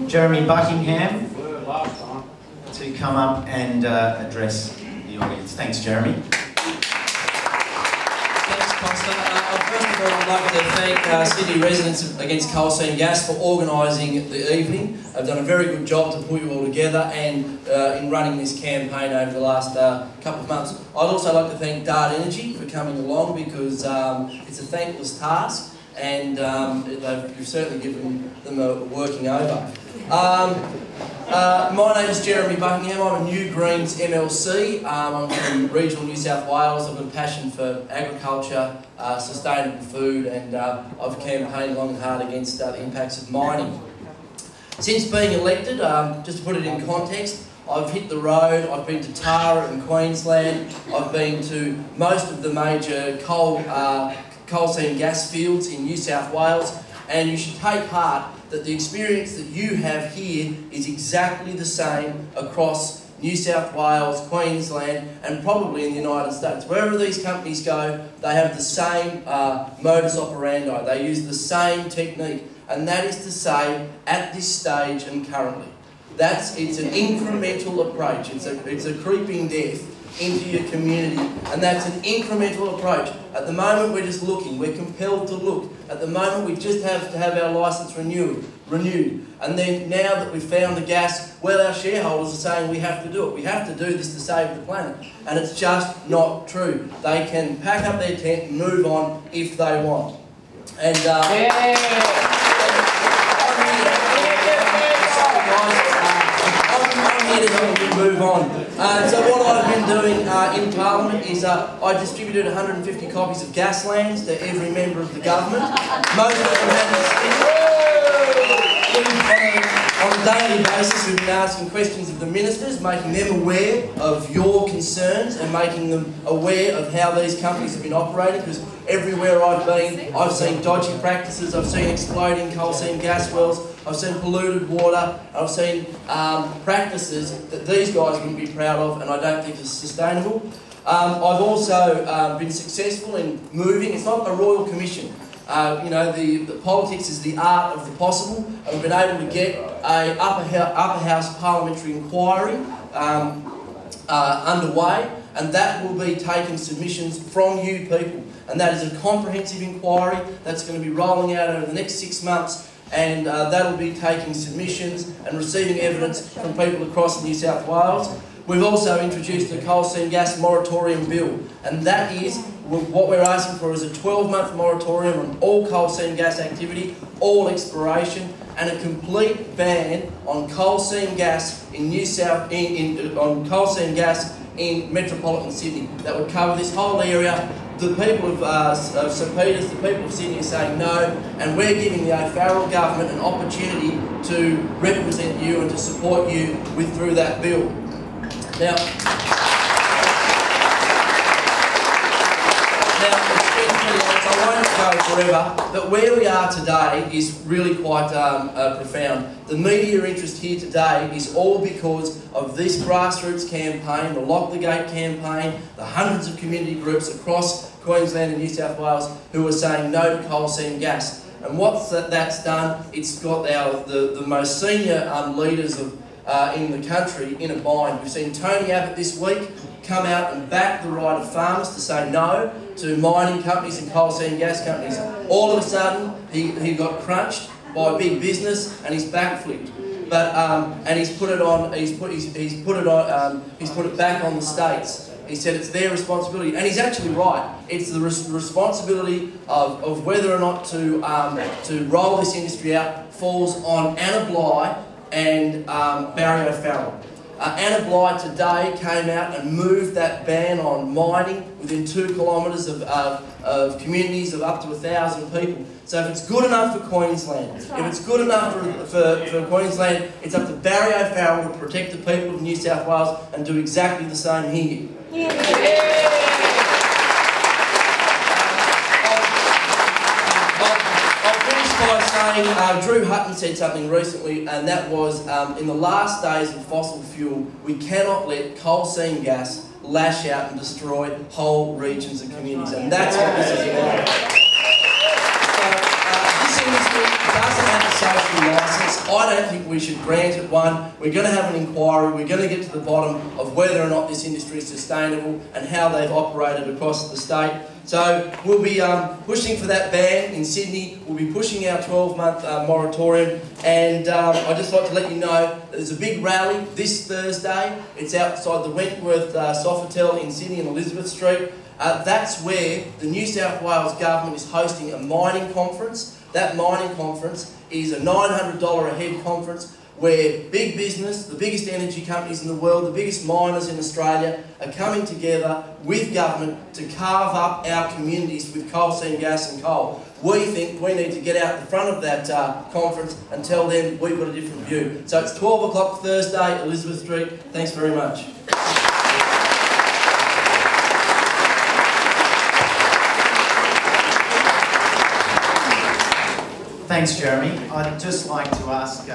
Jeremy Buckingham to come up and address the audience. Thanks, Jeremy. Thanks, Costa. First of all, I'd like to thank Sydney Residents Against Coal Seam Gas for organising the evening. They've done a very good job to put you all together and in running this campaign over the last couple of months. I'd also like to thank Dart Energy for coming along because it's a thankless task and you've certainly given them a working over. My name is Jeremy Buckingham. I'm a New Greens MLC. I'm from regional New South Wales. I've got a passion for agriculture, sustainable food, and I've campaigned long and hard against the impacts of mining. Since being elected, just to put it in context, I've hit the road. I've been to Tara in Queensland. I've been to most of the major coal seam gas fields in New South Wales, and you should take heart that the experience that you have here is exactly the same across New South Wales, Queensland, and probably in the United States. Wherever these companies go, they have the same modus operandi. They use the same technique, and that is to say, at this stage and currently. It's an incremental approach. It's a creeping death into your community, and that's an incremental approach. At the moment we're just looking, we're compelled to look. At the moment we just have to have our licence renewed. And then now that we've found the gas, well, our shareholders are saying we have to do it. We have to do this to save the planet. And it's just not true. They can pack up their tent and move on if they want. And I'm here to help you move on. So what I've been doing in Parliament is I distributed 150 copies of Gaslands to every member of the government. Most of them had on a daily basis we've been asking questions of the ministers, making them aware of your concerns and making them aware of how these companies have been operating, because everywhere I've been, I've seen dodgy practices, I've seen exploding coal seam gas wells, I've seen polluted water, I've seen practices that these guys wouldn't be proud of, and I don't think is sustainable. I've also been successful in moving. It's not a royal commission. You know, the politics is the art of the possible, and we've been able to get a upper house parliamentary inquiry underway, and that will be taking submissions from you people. And that is a comprehensive inquiry that's going to be rolling out over the next 6 months, and that'll be taking submissions and receiving evidence from people across New South Wales. We've also introduced a coal seam gas moratorium bill, and that is what we're asking for is a 12-month moratorium on all coal seam gas activity, all exploration, and a complete ban on coal seam gas in coal seam gas in metropolitan Sydney. That would cover this whole area. The people of St Peters, the people of Sydney are saying no, and we're giving the O'Farrell government an opportunity to represent you and to support you through that bill. Now, it's been pretty honest, I won't go forever, but where we are today is really quite profound. The media interest here today is all because of this grassroots campaign, the Lock the Gate campaign, the hundreds of community groups across Queensland and New South Wales who are saying no to coal seam gas. And what that's done, it's got the most senior leaders in the country in a bind. We've seen Tony Abbott this week come out and back the right of farmers to say no to mining companies and coal seam gas companies. All of a sudden, he got crunched by big business and he's backflipped. But and he's put it back on the states. He said it's their responsibility, and he's actually right. It's the responsibility of whether or not to roll this industry out falls on Anna Bligh and Barry O'Farrell. Anna Bligh today came out and moved that ban on mining within 2 kilometres of communities of up to 1,000 people. So if it's good enough for Queensland, if it's good enough for Queensland, it's up to Barry O'Farrell to protect the people of New South Wales and do exactly the same here. By saying, Drew Hutton said something recently, and that was, in the last days of fossil fuel, we cannot let coal seam gas lash out and destroy whole regions and communities, and that's what this is about. So, this industry doesn't have a social licence. I don't think we should grant it one. We're going to have an inquiry. We're going to get to the bottom of whether or not this industry is sustainable and how they've operated across the state. So we'll be pushing for that ban in Sydney. We'll be pushing our 12-month moratorium. And I'd just like to let you know that there's a big rally this Thursday. It's outside the Wentworth Sofitel in Sydney on Elizabeth Street. That's where the New South Wales government is hosting a mining conference. That mining conference is a $900 a head conference where big business, the biggest energy companies in the world, the biggest miners in Australia are coming together with government to carve up our communities with coal seam gas and coal. We think we need to get out the front of that conference and tell them we've got a different view. So it's 12 o'clock Thursday, Elizabeth Street. Thanks very much. Thanks, Jeremy. I'd just like to ask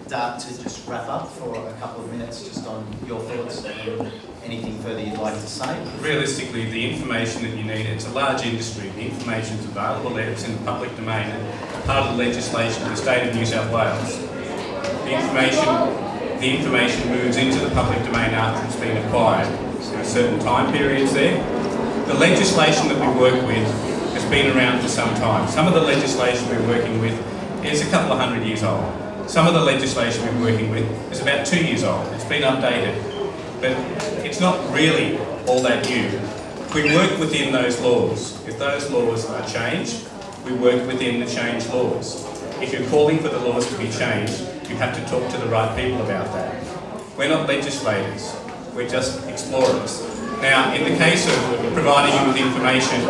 Dart to just wrap up for a couple of minutes just on your thoughts and anything further you'd like to say. Realistically, the information that you need, it's a large industry, the information is available there, it's in the public domain, and part of the legislation of the state of New South Wales. The information moves into the public domain after it's been acquired. There are certain time periods there. The legislation that we work with has been around for some time. Some of the legislation we're working with is a couple of 100 years old. Some of the legislation we're working with is about 2 years old. It's been updated, but it's not really all that new. We work within those laws. If those laws are changed, we work within the changed laws. If you're calling for the laws to be changed, you have to talk to the right people about that. We're not legislators, we're just explorers. Now, in the case of providing you with information,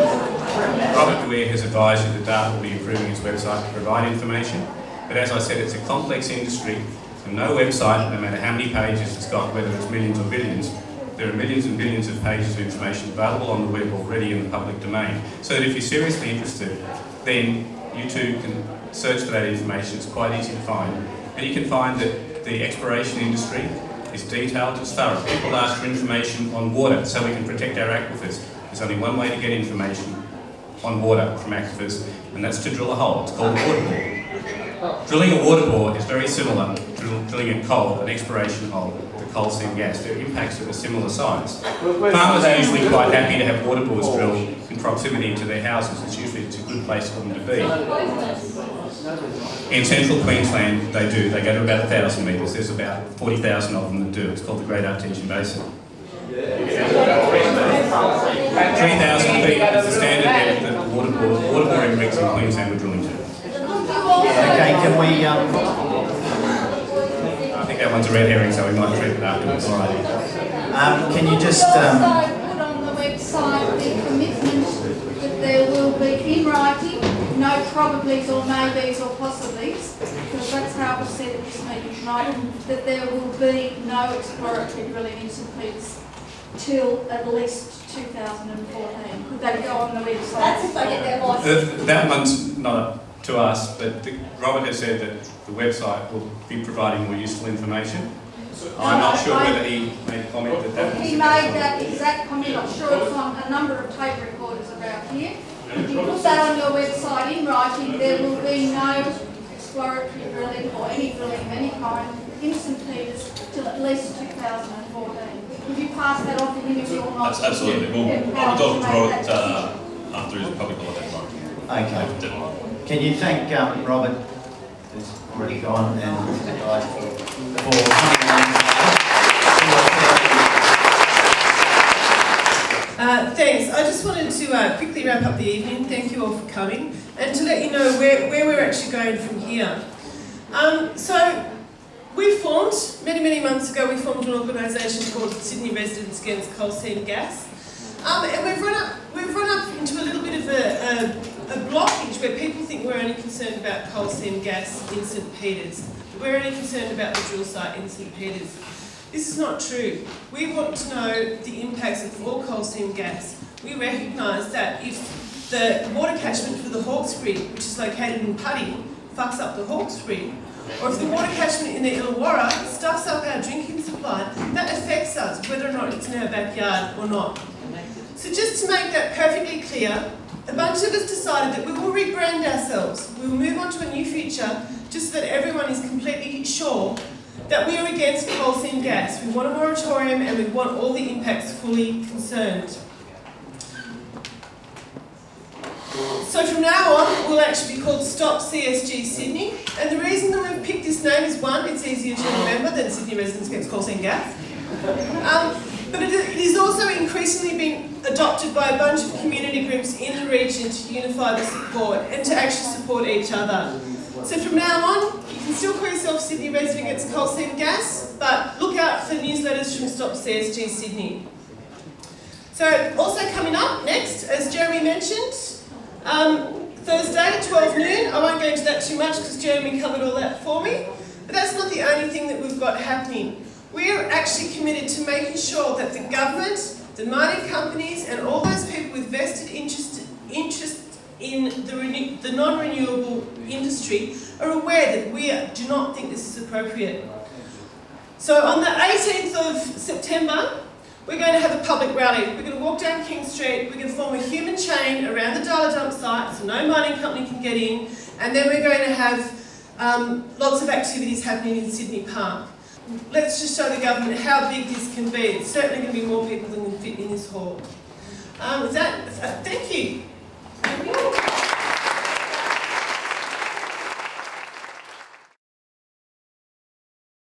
Robert Dwyer has advised you that Dart will be improving his website to provide information. But as I said, it's a complex industry, and no website, no matter how many pages it's got, whether it's millions or billions, there are millions and billions of pages of information available on the web already in the public domain. So that if you're seriously interested, then you too can search for that information. It's quite easy to find. And you can find that the exploration industry is detailed, it's thorough. People ask for information on water so we can protect our aquifers. There's only one way to get information on water from aquifers, and that's to drill a hole. It's called a water bore. Drilling a water bore is very similar to drilling a coal, an exploration hole, the coal seam gas. Their impacts are of a similar size. Farmers are usually quite happy to have water bores drilled in proximity to their houses. It's usually a good place for them to be. In central Queensland, they do. They go to about 1,000 metres. There's about 40,000 of them that do. It's called the Great Artesian Basin. 3,000 feet is the standard depth that water boring rigs in Queensland were drilling to. Okay, can we... I think that one's a red herring, so we might treat it afterwards. can you just... put on the website the commitment that there will be in writing no probablys or maybes or possiblies, because that's how it was said at this meeting tonight, that there will be no exploratory drilling in St Peters till at least 2014. Could they go on the website? That's if I get their license. That one's not up to us, but Robert has said that the website will be providing more useful information. I'm not sure whether he made a comment that He made that exact comment. I'm sure it's on a number of tape recorders about here. If you put that on your website in writing, there will be no exploratory drilling or any drilling of any kind in St Peters till at least 2014. Would you pass that on to him if you're not? Absolutely. We'll talk to it after his public holiday tomorrow. Okay. Can you thank Robert, who's already gone, and the guys for coming on? Thanks. I just wanted to quickly wrap up the evening. Thank you all for coming, and to let you know where we're actually going from here. So we formed, many months ago, we formed an organisation called Sydney Residents Against Coal Seam Gas. And we've run up into a little bit of a blockage where people think we're only concerned about coal seam gas in St Peters. We're only concerned about the drill site in St Peters. This is not true. We want to know the impacts of all coal seam gas. We recognise that if the water catchment for the Hawkesbury, which is located in Putty, fucks up the Hawkesbury, or if the water catchment in the Illawarra stuffs up our drinking supply, that affects us, whether or not it's in our backyard or not. So just to make that perfectly clear, a bunch of us decided that we will rebrand ourselves. We will move on to a new future just so that everyone is completely sure that we are against coal seam gas. We want a moratorium and we want all the impacts fully concerned. So from now on, we'll actually be called Stop CSG Sydney. And the reason that we've picked this name is one, it's easier to remember than Sydney Residents Against Coal Seam Gas. But it is also increasingly been adopted by a bunch of community groups in the region to unify the support and to actually support each other. So from now on, you can still call yourself Sydney Resident Against Coal Seam Gas, but look out for newsletters from Stop CSG Sydney. So also coming up next, as Jeremy mentioned, Thursday, 12 noon. I won't go into that too much because Jeremy covered all that for me. But that's not the only thing that we've got happening. We are actually committed to making sure that the government, the mining companies and all those people with vested interest in the non-renewable industry are aware that we do not think this is appropriate. So on the 18th of September, we're going to have a public rally. We're going to walk down King Street, we're going to form a human chain around the Darla Dump site so no mining company can get in, and then we're going to have lots of activities happening in Sydney Park. Let's just show the government how big this can be. It's certainly going to be more people than can fit in this hall. With that,